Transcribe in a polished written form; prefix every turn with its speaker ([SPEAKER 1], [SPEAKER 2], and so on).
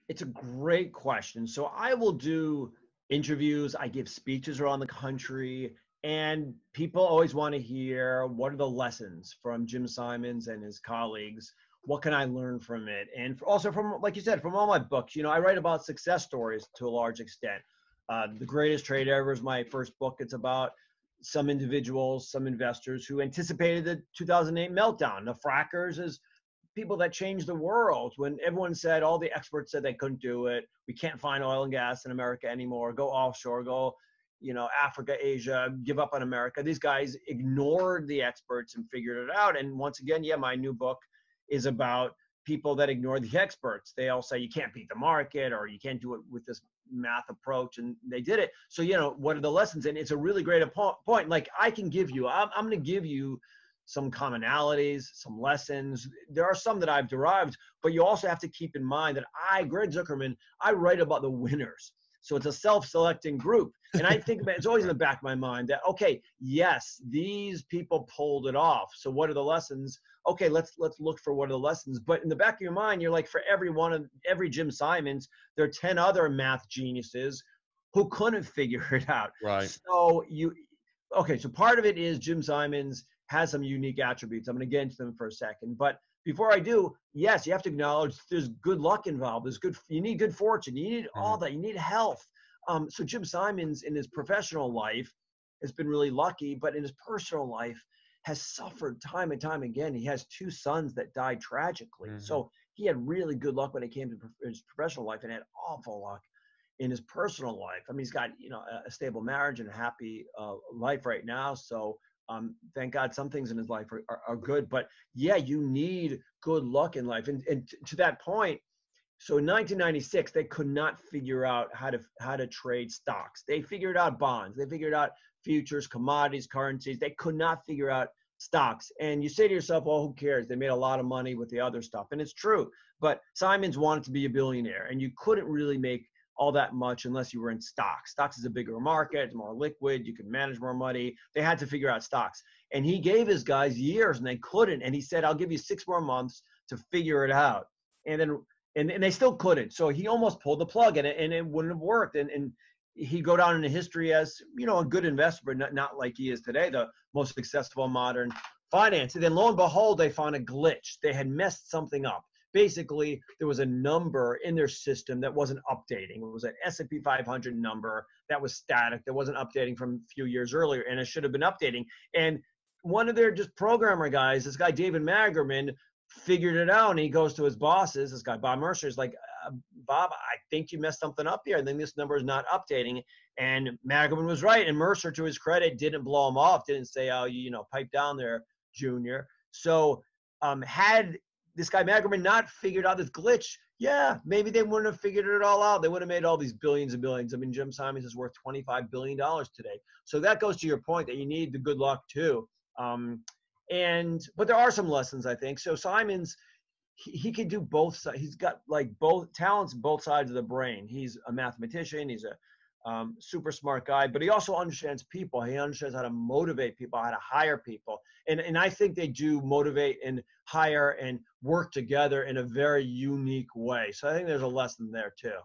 [SPEAKER 1] It's a great question. So I will do interviews, I give speeches around the country, and people always want to hear what are the lessons from Jim Simons and his colleagues. What can I learn from it? And also from, like you said, from all my books, I write about success stories to a large extent. The Greatest Trade Ever is my first book. It's about some individuals, some investors who anticipated the 2008 meltdown. The frackers is people that changed the world when everyone said, all the experts said they couldn't do it. We can't find oil and gas in America anymore. Go offshore, go, Africa, Asia, give up on America. These guys ignored the experts and figured it out. And once again, yeah, my new book is about people that ignore the experts. They all say you can't beat the market or you can't do it with this math approach, and they did it. So, what are the lessons? And it's a really great point. Like I can give you, I'm going to give you some commonalities, some lessons. There are some that I've derived, but you also have to keep in mind that Greg Zuckerman, I write about the winners. So it's a self-selecting group. And I think about it's always in the back of my mind that, okay, yes, these people pulled it off. So what are the lessons? Okay, let's look for what are the lessons. But in the back of your mind, you're like, for every Jim Simons, there are 10 other math geniuses who couldn't figure it out.
[SPEAKER 2] Right.
[SPEAKER 1] So so part of it is Jim Simons has some unique attributes. I'm going to get into them for a second. But before I do, yes, you have to acknowledge there's good luck involved. You need good fortune. You need all that. You need health. So Jim Simons in his professional life has been really lucky, but in his personal life has suffered time and time again. He has two sons that died tragically. So he had really good luck when it came to his professional life and had awful luck in his personal life. I mean, he's got, a stable marriage and a happy life right now. So thank God some things in his life are good, but yeah, you need good luck in life. And to that point, so in 1996, they could not figure out how to trade stocks. They figured out bonds. They figured out futures, commodities, currencies. They could not figure out stocks. And you say to yourself, well, who cares? They made a lot of money with the other stuff. And it's true. But Simons wanted to be a billionaire, and you couldn't really make all that much unless you were in stocks. Stocks is a bigger market, it's more liquid, you can manage more money. They had to figure out stocks. And he gave his guys years and they couldn't. And he said, I'll give you 6 more months to figure it out. And they still couldn't. So he almost pulled the plug and it wouldn't have worked. And he'd go down into history as, a good investor, but not like he is today, the most successful modern finance. And then lo and behold, they found a glitch. They had messed something up. Basically, there was a number in their system that wasn't updating. It was an S&P 500 number that was static, that wasn't updating from a few years earlier, and it should have been updating. And one of their just programmer guys, this guy David Magerman, figured it out, and he goes to his bosses, this guy Bob Mercer, is like, Bob, I think you messed something up here. I think this number is not updating. And Magerman was right, and Mercer, to his credit, didn't blow him off, didn't say, oh, pipe down there, Junior. So had this guy Magerman not figured out this glitch, yeah, maybe they wouldn't have figured it all out. They would have made all these billions and billions. I mean, Jim Simons is worth $25 billion today. So that goes to your point that you need the good luck too. But there are some lessons, I think. So Simons, he can do both sides. He's got like both talents, both sides of the brain. He's a mathematician. He's a super smart guy, but he also understands people. He understands how to motivate people, how to hire people. And I think they do motivate and hire and work together in a very unique way. So I think there's a lesson there too.